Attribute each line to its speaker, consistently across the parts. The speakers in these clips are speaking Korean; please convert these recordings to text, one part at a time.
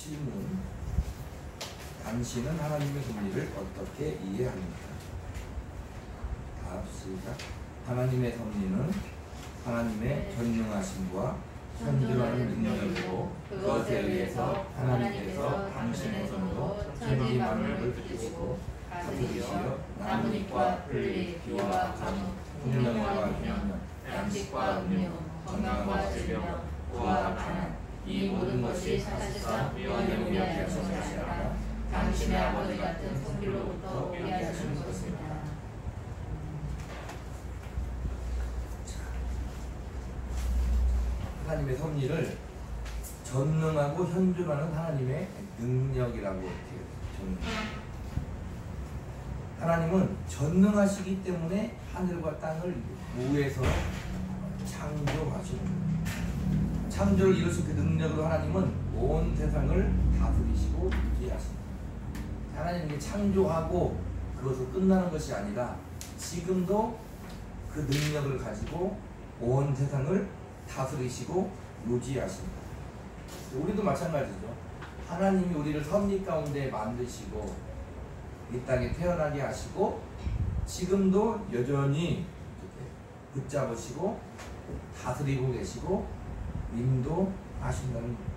Speaker 1: 질문. 당신은 하나님의 섭리를 어떻게 이해합니까? 답시다. 하나님의 섭리는 하나님의 전능하심과 현존하는 능력이고 그것에 의해서 하나님께서 당신의 손으로 천지 만물을 붙이시고 다스리시어 나뭇잎과 풀잎, 비와 가뭄, 풍년과 균형, 양식과 음료, 건강과 질병, 구와 가난, 이 모든 것이 사실상 우연히 오게 하신 것이 아니라 당신의 아버지 같은 섭리로부터 오게 하시는 것입니다. 하나님의 섭리를 전능하고 현존하는 하나님의 능력이라고 이렇게 정의합니다. 하나님은 전능하시기 때문에 하늘과 땅을 무에서 창조하시고 창조를 이루신 그 능력으로 하나님은 온 세상을 다스리시고 유지하십니다. 하나님이 창조하고 그것으로 끝나는 것이 아니라 지금도 그 능력을 가지고 온 세상을 다스리시고 유지하십니다. 우리도 마찬가지죠. 하나님이 우리를 섭리 가운데 만드시고 이 땅에 태어나게 하시고 지금도 여전히 붙잡으시고 다스리고 계시고 인도하신다는 거예요.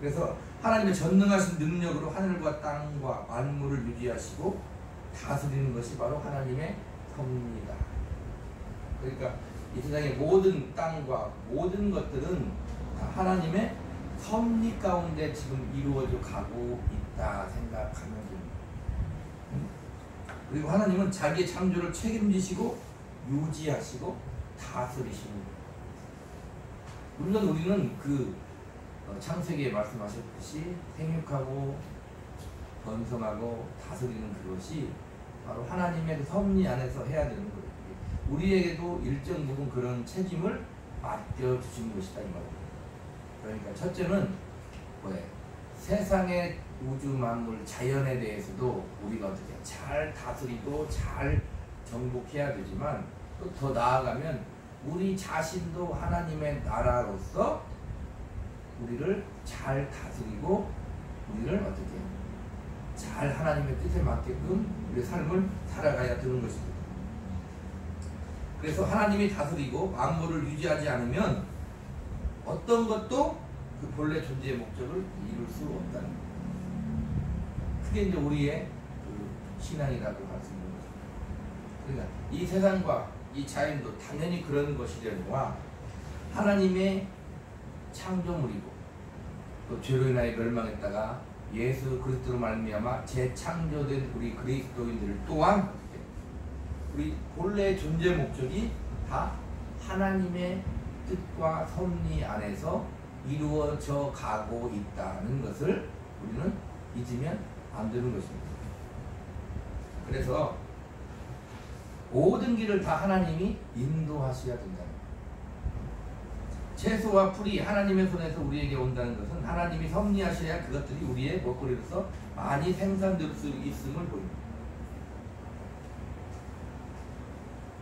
Speaker 1: 그래서 하나님의 전능하신 능력으로 하늘과 땅과 만물을 유지하시고 다스리는 것이 바로 하나님의 섭리다. 그러니까 이 세상의 모든 땅과 모든 것들은 다 하나님의 섭리 가운데 지금 이루어져 가고 있다 생각하면 됩니다. 그리고 하나님은 자기의 창조를 책임지시고 유지하시고 다스리시는 거예요. 물론 우리는 그 창세기에 말씀하셨듯이 생육하고 번성하고 다스리는 그것이 바로 하나님의 그 섭리 안에서 해야 되는 거예요. 우리에게도 일정 부분 그런 책임을 맡겨주신 것이다 이 말이에요. 그러니까 첫째는 뭐예요? 세상의 우주 만물 자연에 대해서도 우리가 어떻게 잘 다스리고 잘 정복해야 되지만 또 더 나아가면 우리 자신도 하나님의 나라로서 우리를 잘 다스리고 우리를 어떻게 잘 하나님의 뜻에 맞게끔 우리의 삶을 살아가야 되는 것입니다. 그래서 하나님이 다스리고 만물을 유지하지 않으면 어떤 것도 그 본래 존재의 목적을 이룰 수 없다는 거예요. 그게 이제 우리의 그 신앙이라고 할 수 있는 것입니다. 그러니까 이 세상과 이 자연도 당연히 그런 것이려니와 하나님의 창조물이고 또 죄로 인하여 멸망했다가 예수 그리스도로 말미암아 재창조된 우리 그리스도인들 또한 우리 본래의 존재 목적이 다 하나님의 뜻과 섭리 안에서 이루어져 가고 있다는 것을 우리는 잊으면 안 되는 것입니다. 그래서 모든 길을 다 하나님이 인도하셔야 된다는 거예요. 채소와 풀이 하나님의 손에서 우리에게 온다는 것은 하나님이 섭리하셔야 그것들이 우리의 먹거리로서 많이 생산될 수 있음을 보입니다.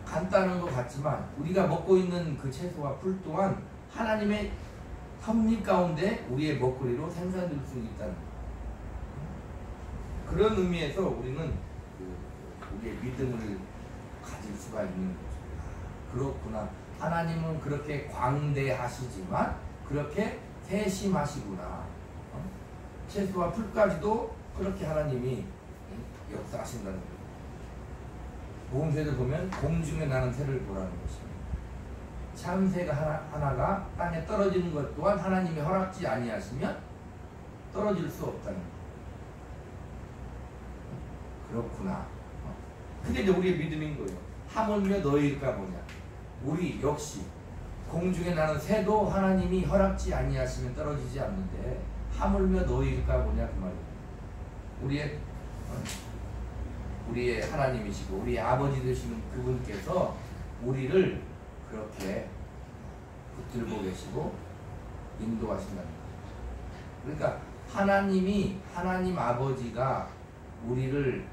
Speaker 1: 간단한 것 같지만 우리가 먹고 있는 그 채소와 풀 또한 하나님의 섭리 가운데 우리의 먹거리로 생산될 수 있다는 거예요. 그런 의미에서 우리는 우리의 믿음을 가질 수가 있는 거죠. 그렇구나. 하나님은 그렇게 광대하시지만 그렇게 세심하시구나. 채소와 풀까지도 그렇게 하나님이 역사하신다는 거예요. 보험새를 보면 공중에 나는 새를 보라는 것입니다. 참새가 하나가 땅에 떨어지는 것 또한 하나님이 허락지 아니하시면 떨어질 수 없다는 거예요. 그렇구나. 그게 이제 우리의 믿음인 거예요. 하물며 너희일까 보냐. 우리 역시 공중에 나는 새도 하나님이 허락지 아니하시면 떨어지지 않는데 하물며 너희일까 보냐 그 말이에요. 우리의 하나님이시고 우리의 아버지 되시는 그분께서 우리를 그렇게 붙들고 계시고 인도하신다는 거예요. 그러니까 하나님 아버지가 우리와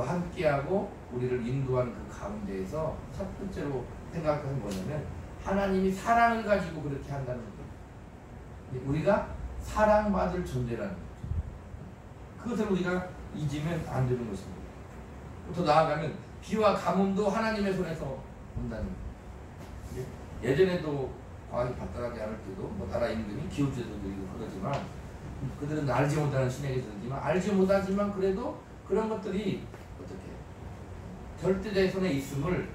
Speaker 1: 함께하고 우리를 인도하는 그 가운데에서 첫 번째로 생각하는 뭐냐면 하나님이 사랑을 가지고 그렇게 한다는 거예요. 우리가 사랑받을 존재라는 거죠. 그것을 우리가 잊으면 안 되는 것입니다. 더 나아가면 비와 가뭄도 하나님의 손에서 온다는 거예요. 예전에도 과학이 발달하지 않을 때도 뭐 나라 임금이 기후제도도 있고 그러지만 그들은 알지 못하는 신에게 들지만 알지 못하지만 그래도 그런 것들이 어떻게 절대자의 손에 있음을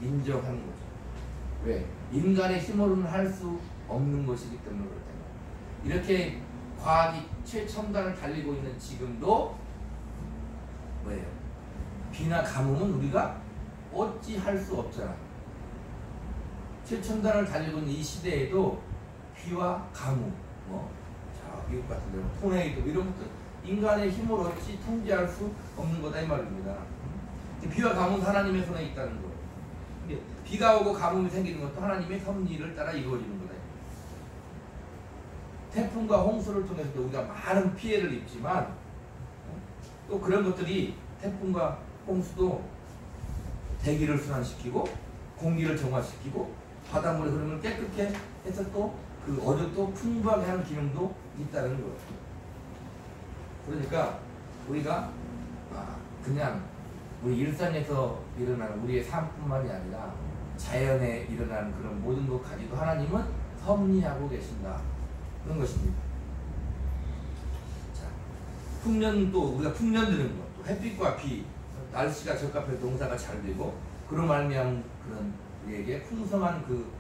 Speaker 1: 인정하는 거죠. 왜? 인간의 힘으로는 할 수 없는 것이기 때문에 그렇다. 이렇게 과학이 최첨단을 달리고 있는 지금도 뭐예요? 비나 가뭄은 우리가 어찌 할 수 없잖아. 최첨단을 달리고 있는 이 시대에도 비와 가뭄, 미국 같은 데는 토네이도 이런 것들 인간의 힘으로 어찌 통제할 수 없는 거다 이 말입니다. 비와 가뭄은 하나님의 손에 있다는 거. 비가 오고 가뭄이 생기는 것도 하나님의 섭리를 따라 이루어지는 거다. 태풍과 홍수를 통해서도 우리가 많은 피해를 입지만 또 그런 것들이 태풍과 홍수도 대기를 순환시키고 공기를 정화시키고 바닷물의 흐름을 깨끗게 해서 또 그 어류도 풍부하게 하는 기능도 있다는 거예요. 그러니까 우리가 그냥 우리 일상에서 일어나는 우리의 삶뿐만이 아니라 자연에 일어나는 그런 모든 것까지도 하나님은 섭리하고 계신다. 그런 것입니다. 자, 풍년도 우리가 풍년 드는 것, 또 햇빛과 비, 날씨가 적합해서 농사가 잘 되고 그로 말미암은 그런 우리에게 풍성한 그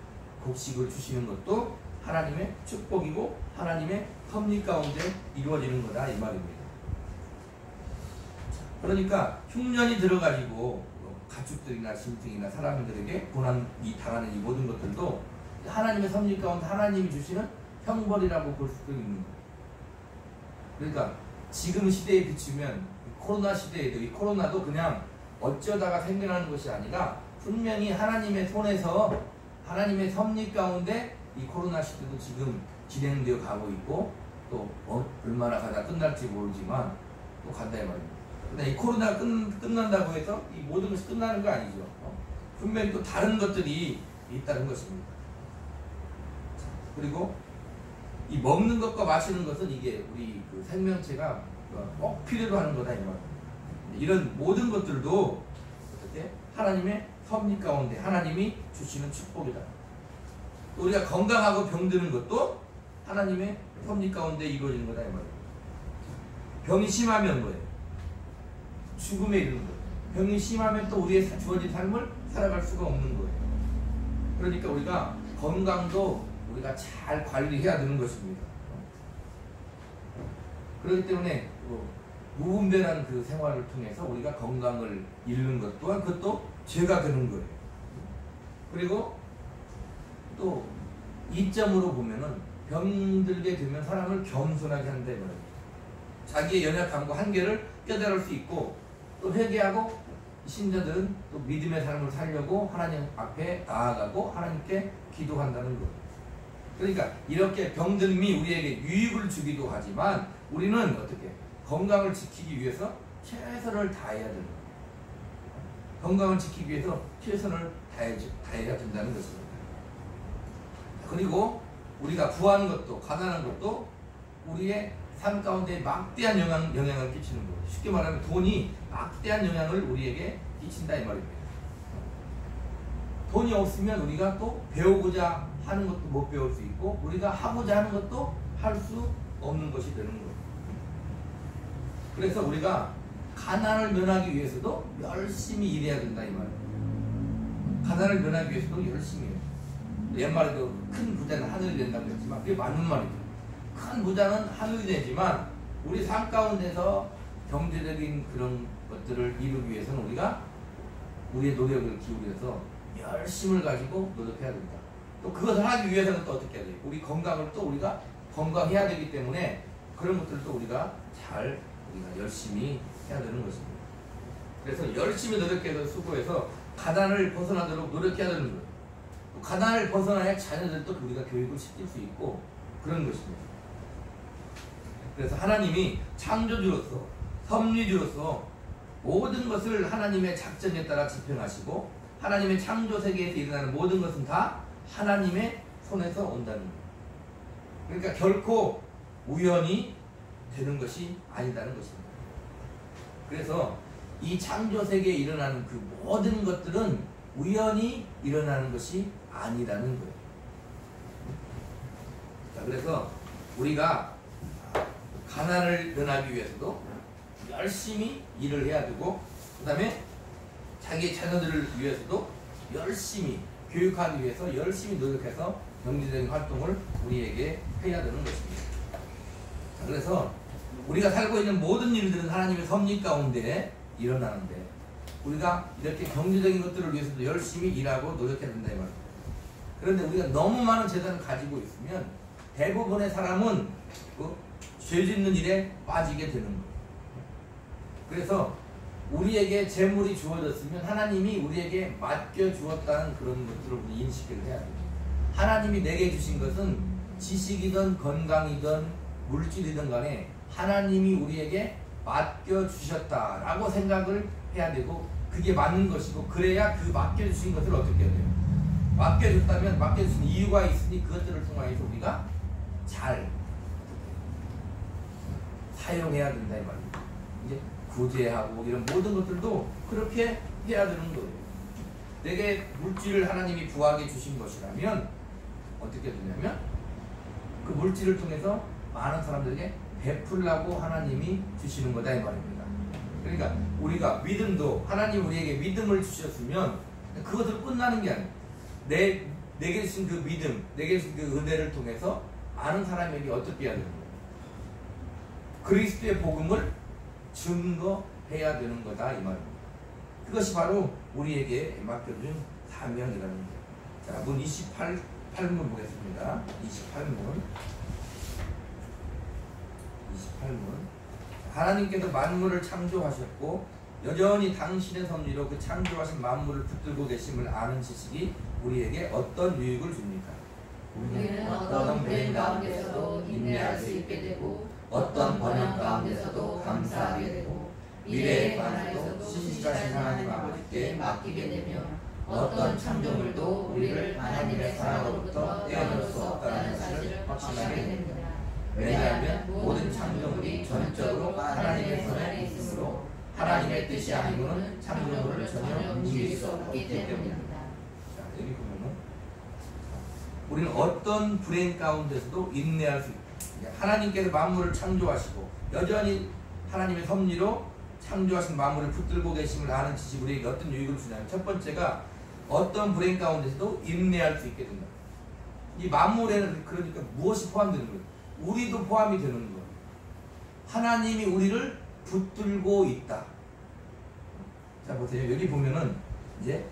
Speaker 1: 곡식을 주시는 것도 하나님의 축복이고 하나님의 섭리 가운데 이루어지는 거다 이 말입니다. 그러니까 흉년이 들어가지고 가축들이나 짐승이나 사람들에게 고난이 당하는 이 모든 것들도 하나님의 섭리 가운데 하나님이 주시는 형벌이라고 볼 수도 있는 거예요. 그러니까 지금 시대에 비추면 코로나 시대에도 이 코로나도 그냥 어쩌다가 생겨나는 것이 아니라 분명히 하나님의 손에서 하나님의 섭리 가운데 이 코로나 시대도 지금 진행되어 가고 있고 또 얼마나 가다 끝날지 모르지만 또 간다 이 말입니다. 근데 이 코로나가 끝난다고 해서 이 모든 것이 끝나는 거 아니죠. 분명히 또 다른 것들이 있다는 것입니다. 그리고 이 먹는 것과 마시는 것은 이게 우리 그 생명체가 꼭 필요로 하는 거다 이 말입니다. 이런 모든 것들도 어떻게 하나님의 섭리 가운데 하나님이 주시는 축복이다. 우리가 건강하고 병드는 것도 하나님의 섭리 가운데 이루어지는 거다 이 말이에요. 병이 심하면 뭐예요? 죽음에 이르는 거예요. 병이 심하면 또 우리의 주어진 삶을 살아갈 수가 없는 거예요. 그러니까 우리가 건강도 우리가 잘 관리해야 되는 것입니다. 그렇기 때문에 무분별한 그 생활을 통해서 우리가 건강을 잃는 것 또한 그것도 죄가 되는 거예요. 그리고 또 이점으로 보면은 병들게 되면 사람을 겸손하게 한다 이 말이에요. 자기의 연약함과 한계를 깨달을 수 있고 또 회개하고 신자들은 또 믿음의 삶을 살려고 하나님 앞에 나아가고 하나님께 기도한다는 거예요. 그러니까 이렇게 병듦이 우리에게 유익을 주기도 하지만 우리는 어떻게 건강을 지키기 위해서 최선을 다해야 된다. 건강을 지키기 위해서 최선을 다해야 된다는 것입니다. 그리고 우리가 구하는 것도 가난한 것도 우리의 삶 가운데 막대한 영향을 끼치는 거예요. 쉽게 말하면 돈이 막대한 영향을 우리에게 끼친다 이 말입니다. 돈이 없으면 우리가 또 배우고자 하는 것도 못 배울 수 있고 우리가 하고자 하는 것도 할 수 없는 것이 되는 거예요. 그래서 우리가 가난을 면하기 위해서도 열심히 일해야 된다 이 말이에요. 가난을 면하기 위해서도 열심히 해요. 옛말에도 큰 부자는 하늘이 된다고 했지만 그게 맞는 말이죠. 큰 부자는 하늘이 되지만 우리 삶 가운데서 경제적인 그런 것들을 이루기 위해서는 우리가 우리의 노력을 기울여서 열심을 가지고 노력해야 된다. 또 그것을 하기 위해서는 또 어떻게 해야 돼요? 우리 건강을 또 우리가 건강해야 되기 때문에 그런 것들도 우리가 우리가 열심히 해야 되는 것입니다. 그래서 열심히 노력해서 수고해서 가난을 벗어나도록 노력해야 되는 거예요. 또 가난을 벗어나야 자녀들도 우리가 교육을 시킬 수 있고 그런 것입니다. 그래서 하나님이 창조주로서 섭리주로서 모든 것을 하나님의 작전에 따라 집행하시고 하나님의 창조 세계에서 일어나는 모든 것은 다 하나님의 손에서 온다는 거예요. 그러니까 결코 우연히 되는 것이 아니다는 것입니다. 그래서 이 창조 세계에 일어나는 그 모든 것들은 우연히 일어나는 것이 아니라는 거예요. 자, 그래서 우리가 가난을 면하기 위해서도 열심히 일을 해야 되고, 그 다음에 자기 자녀들을 위해서도 열심히 교육하기 위해서 열심히 노력해서 경제적인 활동을 우리에게 해야 되는 것입니다. 자, 그래서 우리가 살고 있는 모든 일들은 하나님의 섭리 가운데 일어나는데, 우리가 이렇게 경제적인 것들을 위해서도 열심히 일하고 노력해야 된다 이 말입니다. 그런데 우리가 너무 많은 재산을 가지고 있으면 대부분의 사람은 죄 짓는 일에 빠지게 되는 거예요. 그래서 우리에게 재물이 주어졌으면 하나님이 우리에게 맡겨 주었다는 그런 것들을 우리 인식을 해야 돼요. 하나님이 내게 주신 것은 지식이든 건강이든 물질이든 간에 하나님이 우리에게 맡겨 주셨다라고 생각을 해야 되고, 그게 맞는 것이고, 그래야 그 맡겨 주신 것을 어떻게 해야 돼요? 맡겨 줬다면 맡겨 주신 이유가 있으니 그것들을 통해서 우리가 잘 사용해야 된다 이 말입니다. 이제 구제하고 이런 모든 것들도 그렇게 해야 되는 거예요. 내게 물질을 하나님이 부하게 주신 것이라면 어떻게 되냐면 그 물질을 통해서 많은 사람들에게 베풀라고 하나님이 주시는 거다 이 말입니다. 그러니까 우리가 믿음도 하나님 우리에게 믿음을 주셨으면 그것으로 끝나는 게 아니에요. 내게 주신 그 믿음, 내게 주신 그 은혜를 통해서 많은 사람에게 어떻게 해야 되는 거예요? 그리스도의 복음을 증거해야 되는 거다 이 말입니다. 그것이 바로 우리에게 맡겨준 사명이라는 거예요. 자, 문 28문 보겠습니다. 28문. 하나님께서 만물을 창조하셨고 여전히 당신의 섭리로 그 창조하신 만물을 붙들고 계심을 아는 지식이 우리에게 어떤 유익을 줍니까?
Speaker 2: 우리는 어떤 불행 가운데서도 인내할 수 있게 되고 어떤 번영 가운데서도 감사하게 되고 미래에 관하여서도 신실하신 하나님 아버지께 맡기게 되며 어떤 창조물도 우리를 하나님의 사랑으로부터 떼어낼 수 없다는 사실을 확신하게 됩니다. 왜냐하면 모든 창조물이 전적으로 하나님의 손 안에 있으므로 하나님의 뜻이 아니고는 창조물을 전혀 움직일 수 없기 때문입니다.
Speaker 1: 자, 여기 보면은 우리는 어떤 불행 가운데서도 인내할 수 있다. 하나님께서 만물을 창조하시고 여전히 하나님의 섭리로 창조하신 만물을 붙들고 계심을 아는 지식이 우리에게 어떤 유익을 주냐면, 첫 번째가 어떤 불행 가운데서도 인내할 수 있게 된다. 이 만물에는 그러니까 무엇이 포함되는 거예요? 우리도 포함이 되는 거예요. 하나님이 우리를 붙들고 있다. 자, 보세요. 여기 보면은 이제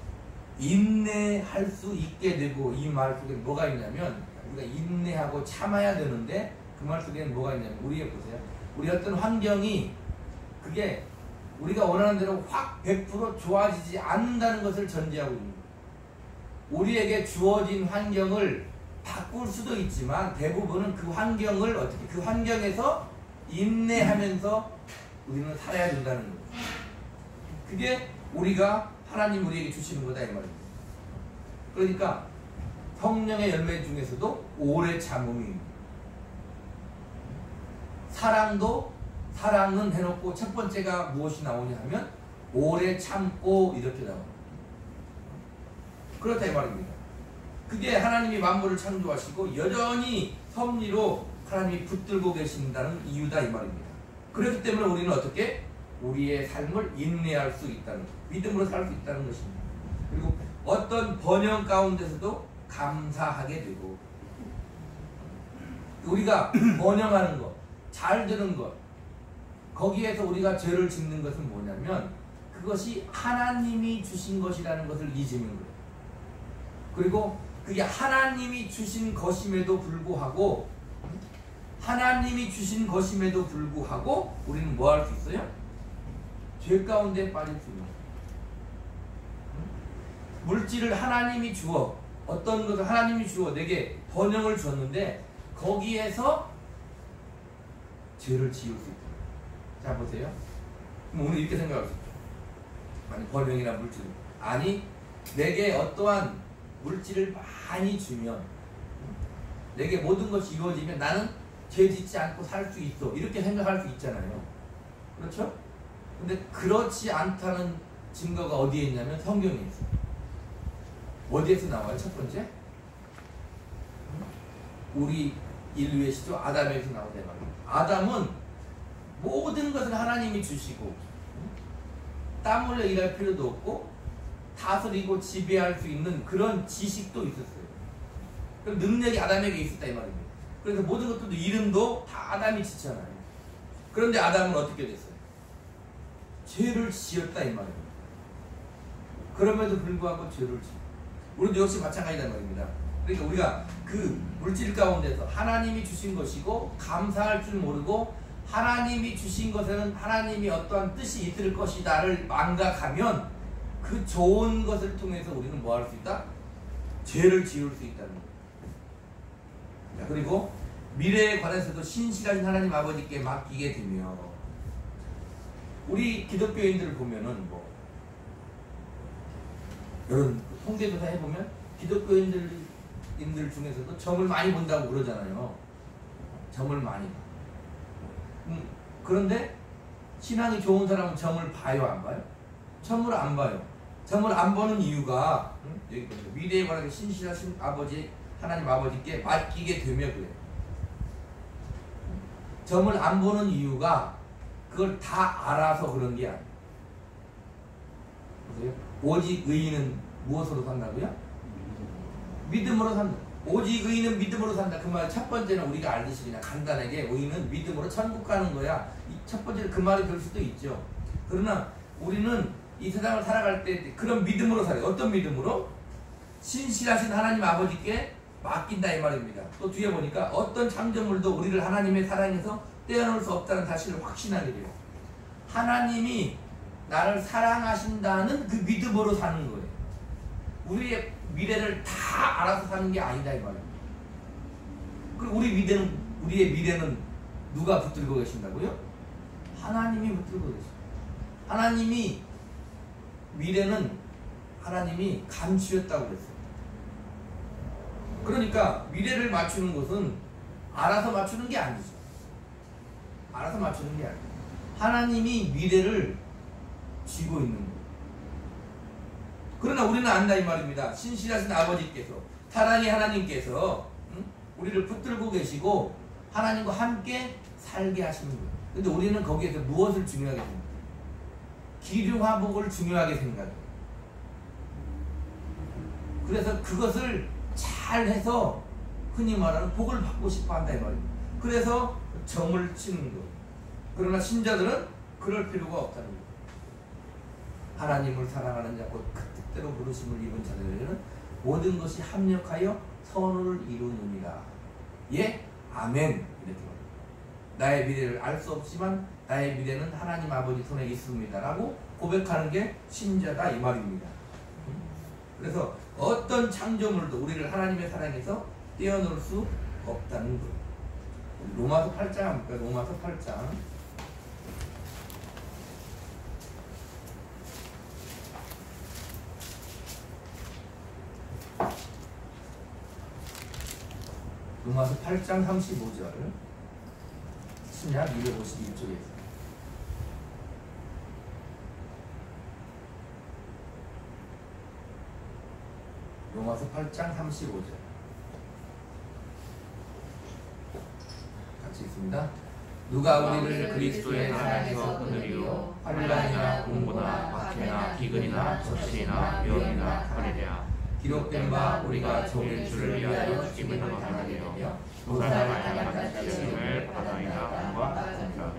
Speaker 1: 인내할 수 있게 되고, 이 말 속에 뭐가 있냐면 우리가 인내하고 참아야 되는데 그 말 속에는 뭐가 있냐면, 우리의 보세요. 우리 어떤 환경이 그게 우리가 원하는 대로 확 100% 좋아지지 않는다는 것을 전제하고 있는 거예요. 우리에게 주어진 환경을 바꿀 수도 있지만 대부분은 그 환경을 어떻게, 그 환경에서 인내하면서 우리는 살아야 된다는 거예요. 그게 우리가 하나님 우리에게 주시는 거다 이 말입니다. 그러니까 성령의 열매 중에서도 오래 참음이, 사랑은 해놓고 첫 번째가 무엇이 나오냐 하면 오래 참고 이렇게 나옵니다. 그렇다 이 말입니다. 그게 하나님이 만물을 창조하시고 여전히 섭리로 하나님이 붙들고 계신다는 이유다 이 말입니다. 그렇기 때문에 우리는 어떻게 우리의 삶을 인내할 수 있다는 것, 믿음으로 살 수 있다는 것입니다. 그리고 어떤 번영 가운데서도 감사하게 되고, 우리가 번영하는 것, 잘 되는 것, 거기에서 우리가 죄를 짓는 것은 뭐냐면 그것이 하나님이 주신 것이라는 것을 잊는 거예요. 그리고 그게 하나님이 주신 것임에도 불구하고, 우리는 뭐 할 수 있어요? 죄 가운데 빠질 수 있는 거예요. 물질을 하나님이 주어, 어떤 것을 하나님이 주어 내게 번영을 줬는데 거기에서 죄를 지을 수 있다. 자, 보세요. 그럼 오늘 이렇게 생각할 수 있죠. 아니, 번영이나 물질, 아니 내게 어떠한 물질을 많이 주면, 내게 모든 것이 이루어지면 나는 죄 짓지 않고 살 수 있어. 이렇게 생각할 수 있잖아요. 그렇죠? 근데 그렇지 않다는 증거가 어디에 있냐면 성경에 있어요. 어디에서 나와요? 첫 번째? 우리 인류의 시조 아담에서 나오다 말이에요. 아담은 모든 것을 하나님이 주시고 땀 흘려 일할 필요도 없고 다스리고 지배할 수 있는 그런 지식도 있었어요. 그런 능력이 아담에게 있었다 이 말입니다. 그래서 모든 것들도 이름도 다 아담이 짓잖아요. 그런데 아담은 어떻게 됐어요? 죄를 지었다 이 말입니다. 그럼에도 불구하고 죄를 지어. 우리도 역시 마찬가지다 말입니다. 그러니까 우리가 그 물질 가운데서 하나님이 주신 것이고 감사할 줄 모르고 하나님이 주신 것에는 하나님이 어떠한 뜻이 있을 것이다를 망각하면 그 좋은 것을 통해서 우리는 뭐 할 수 있다? 죄를 지을 수 있다는 거예요. 자, 그리고 미래에 관해서도 신실하신 하나님 아버지께 맡기게 되며 우리 기독교인들을 보면은 뭐 이런 통계조사 해보면 기독교인들 중에서도 점을 많이 본다고 그러잖아요. 점을 많이 봐. 그런데 신앙이 좋은 사람은 점을 봐요, 안 봐요? 점을 안 봐요. 점을 안 보는 이유가 여기 보세요. 미래에 관하게 신실하신 아버지 하나님 아버지께 맡기게 되며 그래요. 점을 안 보는 이유가 그걸 다 알아서 그런 게 아니에요. 보세요. 오직 의인은 무엇으로 산다고요? 믿음으로 산다. 오직 의인은 믿음으로 산다. 그 말 첫 번째는 우리가 알듯이 그냥 간단하게 의인은 믿음으로 천국 가는 거야. 첫 번째는 그 말이 될 수도 있죠. 그러나 우리는 이 세상을 살아갈 때 그런 믿음으로 살아요. 어떤 믿음으로? 신실하신 하나님 아버지께 맡긴다 이 말입니다. 또 뒤에 보니까 어떤 창조물도 우리를 하나님의 사랑에서 떼어놓을 수 없다는 사실을 확신하게 돼요. 하나님이 나를 사랑하신다는 그 믿음으로 사는 거예요. 우리의 미래를 다 알아서 사는 게 아니다 이 말입니다. 그리고 우리의 미래는 누가 붙들고 계신다고요? 하나님이 붙들고 계십니다. 하나님이 미래는 하나님이 감추었다고 그랬어요. 그러니까 미래를 맞추는 것은 알아서 맞추는 게 아니죠. 알아서 맞추는 게 아니에요. 하나님이 미래를 쥐고 있는 거예요. 그러나 우리는 안다 이 말입니다. 신실하신 아버지께서 사랑의 하나님께서 우리를 붙들고 계시고 하나님과 함께 살게 하시는 거예요. 근데 우리는 거기에서 무엇을 중요하게 생각해요? 기륭화복을 중요하게 생각해요. 그래서 그것을 잘 해서 흔히 말하는 복을 받고 싶어 한다 이 말입니다. 그래서 점을 치는 거예요. 그러나 신자들은 그럴 필요가 없다는 거예요. 하나님을 사랑하는 자 곧 그 뜻대로 부르심을 입은 자들에게는 모든 것이 합력하여 선을 이루느니라. 예? 아멘. 이렇게 말합니다. 나의 미래를 알 수 없지만 나의 미래는 하나님 아버지 손에 있습니다 라고 고백하는 게 신자다 이 말입니다. 그래서 어떤 창조물도 우리를 하나님의 사랑에서 떼어놓을 수 없다는 거예요. 로마서 8장 한번 볼까요? 로마서 8장 로마서 8장 35절 신약 251쪽에 있어요. 로마서 8장 35절 같이 있습니다. 누가 우리를 그리스도의 사랑에서 끊으리요 환난이나 공고나 박해나 기근이나 적신이나 위험이나 칼이랴 기록된 바 우리가 종일 주를 위하여 죽임을 당하게 되며 도살을 당한 시험을 받아이나 공과 같으니라.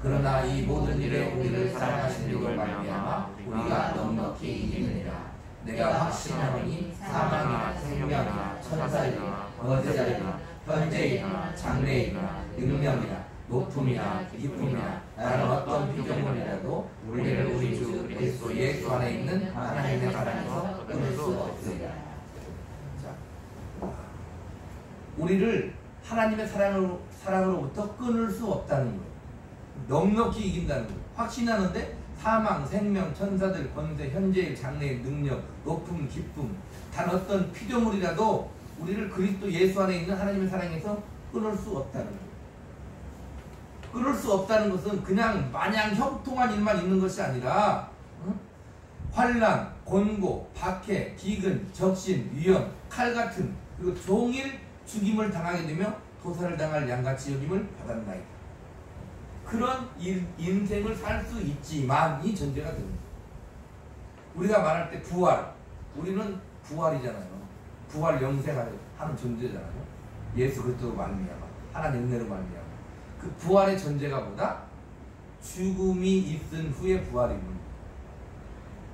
Speaker 1: 그러나 이 모든 일에 우리를 사랑하신 이를 말미암아 우리가 넉넉히 이기느니라. 내가 확신하노니 사망이나 생명이나 천사이나 거제자이나 현재이나 장래이나 능력이나 높음이나 깊음이나 다른 어떤 피조물이라도 우리를 우리 주 그리스도 예수 안에 있는 하나님의 사랑에서 끊을 수 없으리라. 우리를 하나님의 사랑으로부터 끊을 수 없다는 거예요. 넉넉히 이긴다는 거예요. 확신하는데 사망, 생명, 천사들, 권세, 현재의 장래의 능력, 높음, 기쁨 단 어떤 피조물이라도 우리를 그리스도 예수 안에 있는 하나님의 사랑에서 끊을 수 없다는 거예요. 끊을 수 없다는 것은 그냥 마냥 형통한 일만 있는 것이 아니라 환란, 곤고, 박해, 기근, 적신, 위험, 칼 같은 그리고 종일 죽임을 당하게 되며 도살을 당할 양같이 여김을 받았나이다. 그런 인생을 살 수 있지만 이 전제가 됩니다. 우리가 말할 때 부활, 우리는 부활이잖아요. 부활 영생하는 존재잖아요. 예수 그리스도로 말미암아 하나님 은혜로 말미암아 그 부활의 전제가 뭐다? 죽음이 있은 후에 부활이 있는 거예요.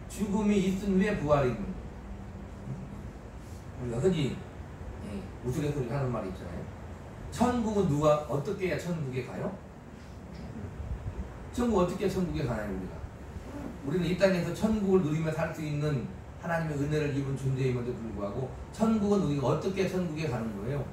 Speaker 1: 죽음이 있은 후에 부활이 있는 거예요. 우리가 흔히 우스갯소리 하는 말이 있잖아요. 천국은 누가 어떻게 해야 천국에 가요? 천국 어떻게 해야 천국에 가나요? 우리는 이 땅에서 천국을 누리며 살 수 있는 하나님의 은혜를 입은 존재임에도 불구하고 천국은 우리가 어떻게 천국에 가는 거예요?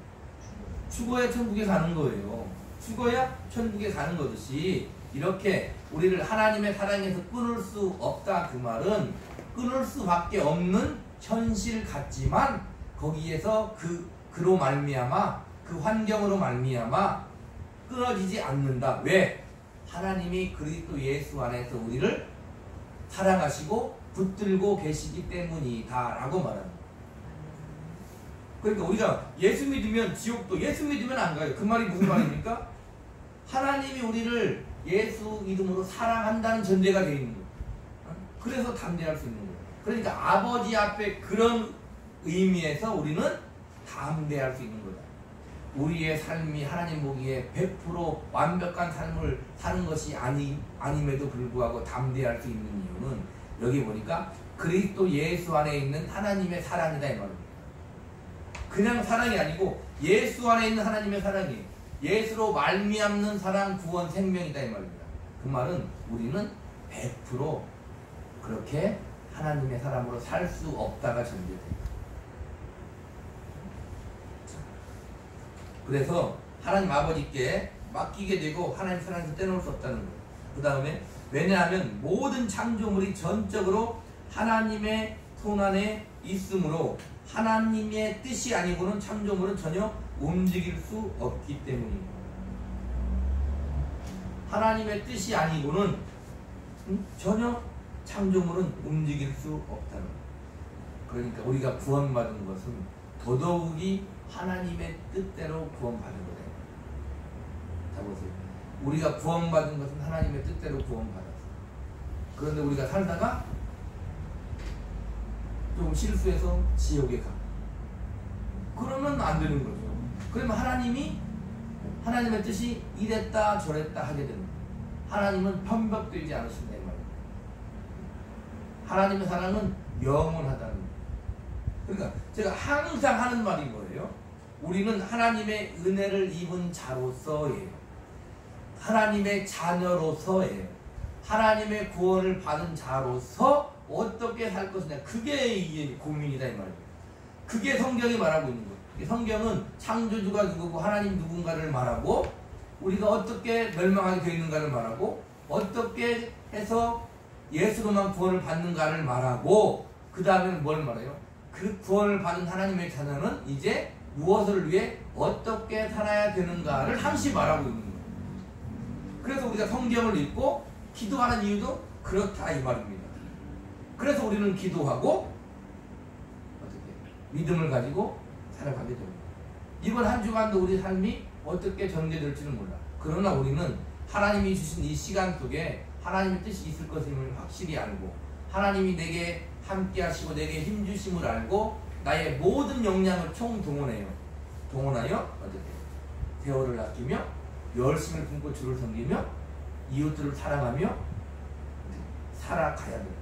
Speaker 1: 죽어야 천국에 가는 거예요. 죽어야 천국에 가는 거듯이 이렇게 우리를 하나님의 사랑에서 끊을 수 없다 그 말은 끊을 수밖에 없는 현실 같지만 거기에서 그로 말미암아 그 환경으로 말미암아 끊어지지 않는다. 왜? 하나님이 그리스도 예수 안에서 우리를 사랑하시고 붙들고 계시기 때문이다 라고 말합니다. 그러니까 우리가 예수 믿으면 지옥도 예수 믿으면 안 가요. 그 말이 무슨 말입니까? 하나님이 우리를 예수 이름으로 사랑한다는 전제가 되어 있는 거예요. 그래서 담대할 수 있는 거예요. 그러니까 아버지 앞에 그런 의미에서 우리는 담대할 수 있는 거다. 우리의 삶이 하나님 보기에 100% 완벽한 삶을 사는 것이 아님에도 불구하고 담대할 수 있는 이유는 여기 보니까 그리스도 예수 안에 있는 하나님의 사랑이다 이 말입니다. 그냥 사랑이 아니고 예수 안에 있는 하나님의 사랑이 예수로 말미암는 사랑, 구원, 생명이다 이 말입니다. 그 말은 우리는 100% 그렇게 하나님의 사람으로 살 수 없다가 전제됩니다. 그래서 하나님 아버지께 맡기게 되고 하나님 사랑에서 떼놓을 수 없다는 거예요. 그 다음에 왜냐하면 모든 창조물이 전적으로 하나님의 손 안에 있으므로 하나님의 뜻이 아니고는 창조물은 전혀 움직일 수 없기 때문입니다. 하나님의 뜻이 아니고는 전혀 창조물은 움직일 수 없다는 거예요. 그러니까 우리가 구원받은 것은 더더욱이 하나님의 뜻대로 구원받은 거예요. 자 보세요. 우리가 구원받은 것은 하나님의 뜻대로 구원받았어요. 그런데 우리가 살다가 좀 실수해서 지옥에 가. 그러면 안 되는 거죠. 그러면 하나님의 뜻이 이랬다 저랬다 하게 되는 거예요. 하나님은 편법되지 않으신다 이 말이에요. 하나님의 사랑은 영원하다는 거예요. 그러니까 제가 항상 하는 말인 거예요. 우리는 하나님의 은혜를 입은 자로서예요. 하나님의 자녀로서예요. 하나님의 구원을 받은 자로서 어떻게 살 것이냐. 그게 이게 고민이다 이 말이에요. 그게 성경이 말하고 있는 거예요. 성경은 창조주가 누구고 하나님 누군가를 말하고 우리가 어떻게 멸망하게 되어 있는가를 말하고 어떻게 해서 예수로만 구원을 받는가를 말하고 그 다음에는 뭘 말해요? 그 구원을 받은 하나님의 자녀는 이제 무엇을 위해 어떻게 살아야 되는가를 항시 말하고 있는 거예요. 그래서 우리가 성경을 읽고 기도하는 이유도 그렇다 이 말입니다. 그래서 우리는 기도하고 어떻게 믿음을 가지고 살아가게 됩니다. 이번 한 주간도 우리 삶이 어떻게 전개될지는 몰라. 그러나 우리는 하나님이 주신 이 시간 속에 하나님의 뜻이 있을 것임을 확실히 알고 하나님이 내게 함께 하시고 내게 힘주심을 알고 나의 모든 역량을 총동원하여 어떻게 대어를 아끼며 열심을 품고 주를 섬기며 이웃들을 사랑하며 살아가야 돼요.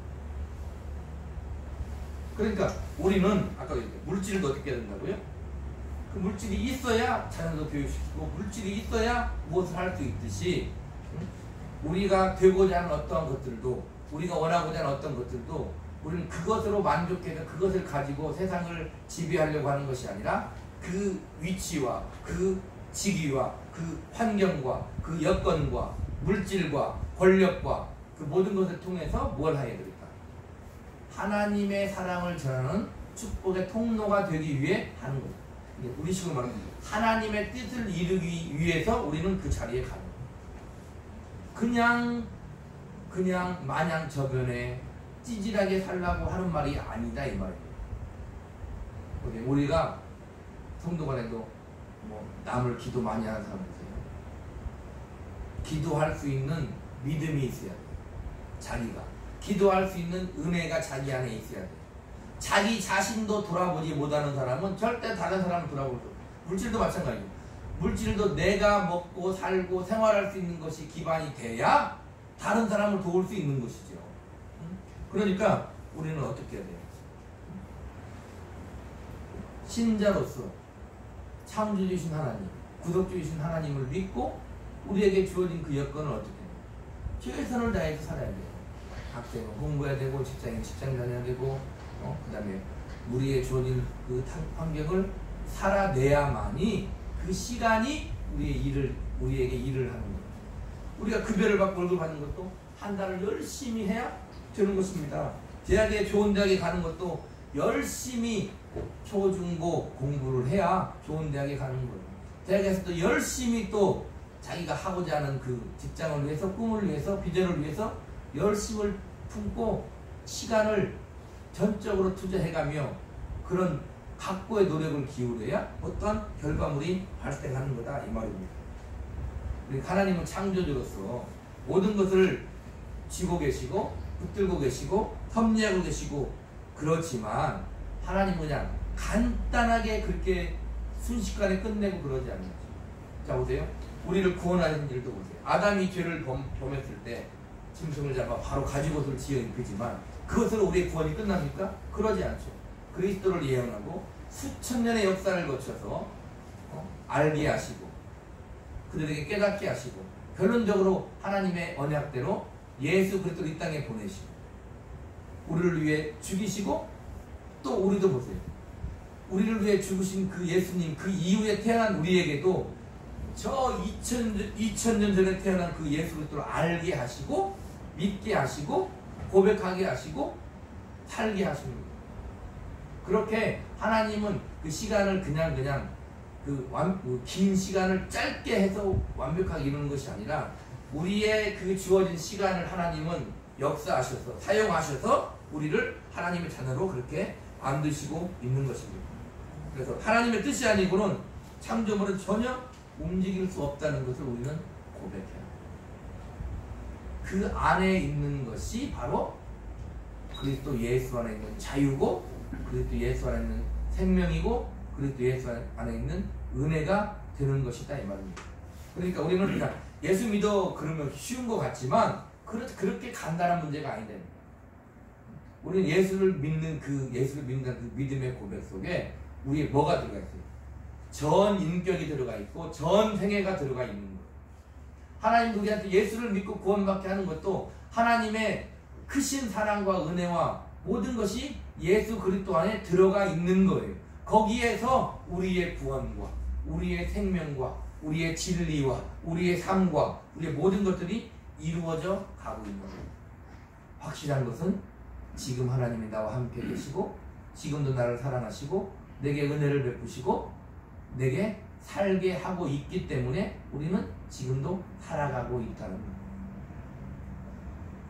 Speaker 1: 그러니까 우리는 아까 물질도 어떻게 해야 된다고요? 그 물질이 있어야 자녀도 교육시키고 물질이 있어야 무엇을 할 수 있듯이 우리가 되고자 하는 어떠한 것들도 우리가 원하고자 하는 어떤 것들도 우리는 그것으로 만족해서 그것을 가지고 세상을 지배하려고 하는 것이 아니라 그 위치와 그 직위와 그 환경과 그 여건과 물질과 권력과 그 모든 것을 통해서 뭘 해야 될까? 하나님의 사랑을 전하는 축복의 통로가 되기 위해 하는 거예요. 우리 식으로 말하면 하나님의 뜻을 이루기 위해서 우리는 그 자리에 가는 거예요. 그냥 마냥 저변에 찌질하게 살라고 하는 말이 아니다 이 말이에요. 우리가 성도 간에도 뭐 남을 기도 많이 하는 사람 보세요. 기도할 수 있는 믿음이 있어야 돼요. 자기가 기도할 수 있는 은혜가 자기 안에 있어야 돼요. 자기 자신도 돌아보지 못하는 사람은 절대 다른 사람을 돌아볼 수 없어요. 물질도 마찬가지예요. 물질도 내가 먹고 살고 생활할 수 있는 것이 기반이 돼야 다른 사람을 도울 수 있는 것이죠. 그러니까 우리는 어떻게 해야 돼요? 신자로서 창조주이신 하나님, 구속주이신 하나님을 믿고 우리에게 주어진 그 여건을 어떻게 해요? 최선을 다해서 살아야 돼요. 학생은 공부해야 되고 직장인 직장 다녀야 되고 그 다음에 우리의 주어진 그 환경을 살아내야만이 그 시간이 우리에게 일을 하는 거예요. 우리가 급여를 받고 월급을 받는 것도 한 달을 열심히 해야 되는 것입니다. 좋은 대학에 가는 것도 열심히 초중고 공부를 해야 좋은 대학에 가는 거예요. 대학에서도 열심히 또 자기가 하고자 하는 그 직장을 위해서, 꿈을 위해서, 비전을 위해서 열심을 품고 시간을 전적으로 투자해가며 그런 각고의 노력을 기울여야 어떤 결과물이 발생하는 거다 이 말입니다. 우리 하나님은 창조주로서 모든 것을 쥐고 계시고 붙들고 계시고 섭리하고 계시고 그렇지만 하나님은 그냥 간단하게 그렇게 순식간에 끝내고 그러지 않는 거죠. 자 보세요. 우리를 구원하는 일도 보세요. 아담이 죄를 범했을 때 짐승을 잡아 바로 가죽옷을 지어 입히지만 그것으로 우리의 구원이 끝납니까? 그러지 않죠. 그리스도를 예언하고 수천 년의 역사를 거쳐서 알게 하시고 그들에게 깨닫게 하시고 결론적으로 하나님의 언약대로 예수 그리스도를 이 땅에 보내시고 우리를 위해 죽이시고 또 우리도 보세요. 우리를 위해 죽으신 그 예수님 그 이후에 태어난 우리에게도 저 2000년 전에 태어난 그 예수 그리스도를 알게 하시고 믿게 하시고 고백하게 하시고 살게 하시는 거예요. 그렇게 하나님은 그 시간을 그냥 그 긴 시간을 짧게 해서 완벽하게 이루는 것이 아니라 우리의 그 주어진 시간을 하나님은 역사하셔서 사용하셔서 우리를 하나님의 자녀로 그렇게 만드시고 있는 것입니다. 그래서 하나님의 뜻이 아니고는 창조물은 전혀 움직일 수 없다는 것을 우리는 고백해야 합니다. 그 안에 있는 것이 바로 그리스도 예수 안에 있는 자유고 그리스도 예수 안에 있는 생명이고 그리스도 예수 안에 있는 은혜가 되는 것이다 이 말입니다. 그러니까 우리는 그냥 예수 믿어 그러면 쉬운 것 같지만 그렇게 간단한 문제가 아니다. 우리는 예수를 믿는 그 믿음의 고백 속에 우리의 뭐가 들어가 있어요? 전 인격이 들어가 있고 전 생애가 들어가 있는 거예요. 하나님 우리한테 예수를 믿고 구원받게 하는 것도 하나님의 크신 사랑과 은혜와 모든 것이 예수 그리스도 안에 들어가 있는 거예요. 거기에서 우리의 구원과 우리의 생명과 우리의 진리와 우리의 삶과 우리의 모든 것들이 이루어져 가고 있는 거예요. 확실한 것은 지금 하나님이 나와 함께 계시고 지금도 나를 사랑하시고 내게 은혜를 베푸시고 내게 살게 하고 있기 때문에 우리는 지금도 살아가고 있다는 거예요.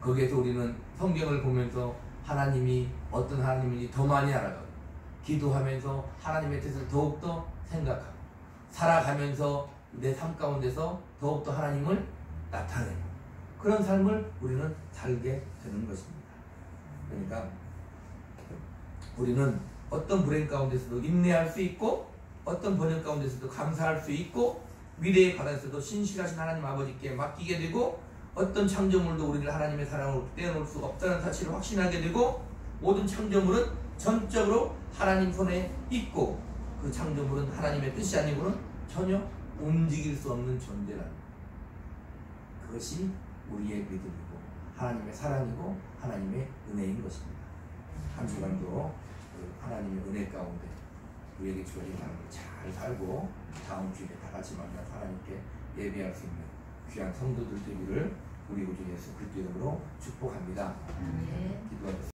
Speaker 1: 거기에서 우리는 성경을 보면서 하나님이 어떤 하나님인지 더 많이 알아가고 기도하면서 하나님의 뜻을 더욱더 생각하고 살아가면서 내 삶 가운데서 더욱더 하나님을 나타내는 그런 삶을 우리는 살게 되는 것입니다. 그러니까 우리는 어떤 불행 가운데서도 인내할 수 있고 어떤 번영 가운데서도 감사할 수 있고 미래의 바다에서도 신실하신 하나님 아버지께 맡기게 되고 어떤 창조물도 우리를 하나님의 사랑으로 떼어놓을 수 없다는 사실을 확신하게 되고 모든 창조물은 전적으로 하나님 손에 있고 그 창조물은 하나님의 뜻이 아니고는 전혀 움직일 수 없는 존재라는 그것이 우리의 믿음이고 하나님의 사랑이고 하나님의 은혜인 것입니다. 한 주간도 하나님의 은혜 가운데 우리에게 주어진 하나님을 잘 살고 다음 주에 다 같이 만나 하나님께 예배할 수 있는 귀한 성도들 되기를 우리 구주 예수 그리스도 이름으로 축복합니다. 기도하겠습니다.